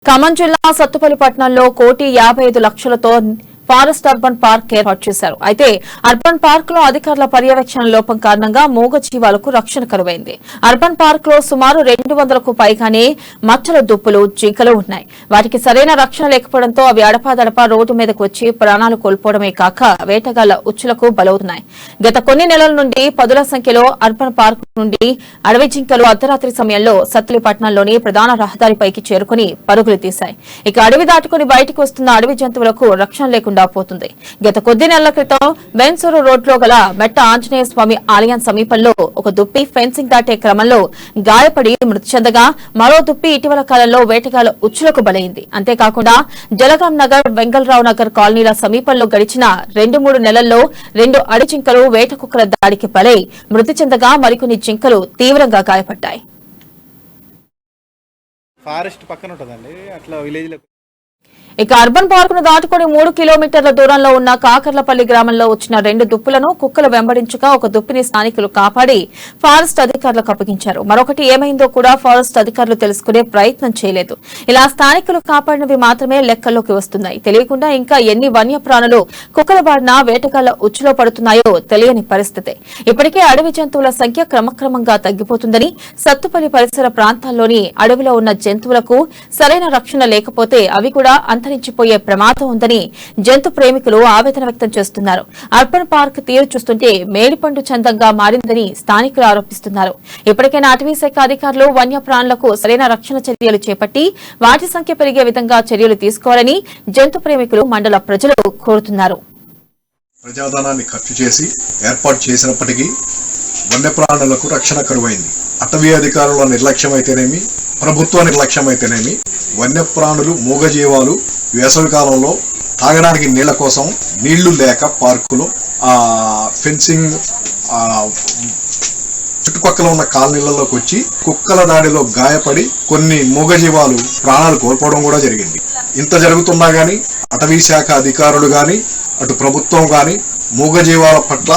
ఖమ్మం జిల్లా సత్తుపల్లి పట్టణంలో 1,55,00,000తో forest urban park ఏర్పాటు చేశారు. అయితే అర్బన్ పార్క్ లో అధికారుల పర్యవేక్షణ లోపం కారణంగా మూగజీవాలకు రక్షణ కరువైంది. అర్బన్ పార్క్ లో సుమారు 200కు పైగానే మచ్చల దుప్పులు, జింకలు ఉన్నాయి. వాటికి సరైన రక్షణ లేకపోవడంతో అవి అడపాదడపా రోడ్డు మీదకు వచ్చి ప్రాణాలు కోల్పోవడమే కాక వేటగాళ్ల ఉచ్చులకు బలవుతున్నాయి. గత కొన్ని నెలల నుండి పదుల సంఖ్యలో అర్బన్ పార్క్ నుండి అడవి జింకలు అర్ధరాత్రి సమయంలో సత్తుపల్లి పట్టణంలోని ప్రధాన రహదారిపైకి చేరుకుని పరుగులు తీశాయి. ఇక అడవి దాటుకుని బయటకు వస్తున్న అడవి జంతువులకు రక్షణ లేకుండా పోతుంది. గత కొద్ది నెలల క్రితం బెన్సూరు రోడ్లో గల మెట్ట ఆంజనేయ స్వామి ఆలయం సమీపంలో ఒక దుప్పి ఫెన్సింగ్ దాటే క్రమంలో గాయపడి మృతి చెందగా మరో దుప్పి ఇటీవల కాలంలో వేటగాళ్ల ఉచ్చులకు బలైంది. అంతేకాకుండా జలగాం నగర్, వెంగళరావు నగర్ కాలనీల సమీపంలో గడిచిన 2-3 నెలల్లో 2 అడవి జింకలు వేట కుక్కల దాడికి బలై మృతి చెందగా మరికొన్ని జింకలు తీవ్రంగా గాయపడ్డాయి. ఫారెస్ట్ పక్కన ఉంటదండి, అట్లా విలేజ్ లో. ఇక అర్బన్ పార్క్ ను దాటుకుని 3 కిలోమీటర్ల దూరంలో ఉన్న కాకర్లపల్లి గ్రామంలో వచ్చిన 2 దుప్పులను కుక్కలు వెంబడించగా ఒక దుప్పిని స్థానికులు కాపాడి ఫారెస్ట్ అధికారులకు అప్పగించారు. మరొకటి ఏమైందో కూడా ఫారెస్ట్ అధికారులు తెలుసుకునే ప్రయత్నం చేయలేదు. ఇలా స్థానికులు కాపాడినవి మాత్రమే లెక్కల్లోకి వస్తున్నాయి. తెలియకుండా ఇంకా ఎన్ని వన్యప్రాణులు కుక్కల బారిన వేటగాళ్ల ఉచ్చులో పడుతున్నాయో తెలియని పరిస్థితి. ఇప్పటికే అడవి జంతువుల సంఖ్య క్రమక్రమంగా తగ్గిపోతుందని, సత్తుపల్లి పరిసర ప్రాంతాల్లోని అడవిలో ఉన్న జంతువులకు సరైన రక్షణ లేకపోతే అవి కూడా అంతరించిపోయే ప్రమాదం ఉందని జంతు ప్రేమికులు ఆవేదన వ్యక్తం చేస్తున్నారు. అర్బన్ పార్క్ తీరు చూస్తుంటే మేడిపండు చందంగా మారిందని స్థానికులు ఆరోపిస్తున్నారు. ఇప్పటికైనా అటవీ శాఖ అధికారులు వన్యప్రాణులకు సరైన రక్షణ చర్యలు చేపట్టి వాటి సంఖ్య పెరిగే విధంగా చర్యలు తీసుకోవాలని జంతు ప్రేమికులు, మండల ప్రజలు కోరుతున్నారు. ప్రజాధనాన్ని ఖర్చు చేసి ఏర్పాటు చేసినప్పటికీ వన్యప్రాణులకు రక్షణ కరువైంది. అటవీ అధికారుల నిర్లక్ష్యం అయితేనేమి, ప్రభుత్వ నిర్లక్ష్యం అయితేనేమి, వన్యప్రాణులు, మూగజీవాలు వేసవి కాలంలో తాగడానికి నీళ్ల కోసం నీళ్లు లేక పార్కులో ఫెన్సింగ్ చుట్టుపక్కల ఉన్న కాలనీలలోకి వచ్చి కుక్కల దాడిలో గాయపడి కొన్ని మూగజీవాలు ప్రాణాలు కోల్పోవడం కూడా జరిగింది. ఇంత జరుగుతున్నా గానీ అటవీ శాఖ అధికారులు గాని, అటు ప్రభుత్వం గాని మూగజీవాల పట్ల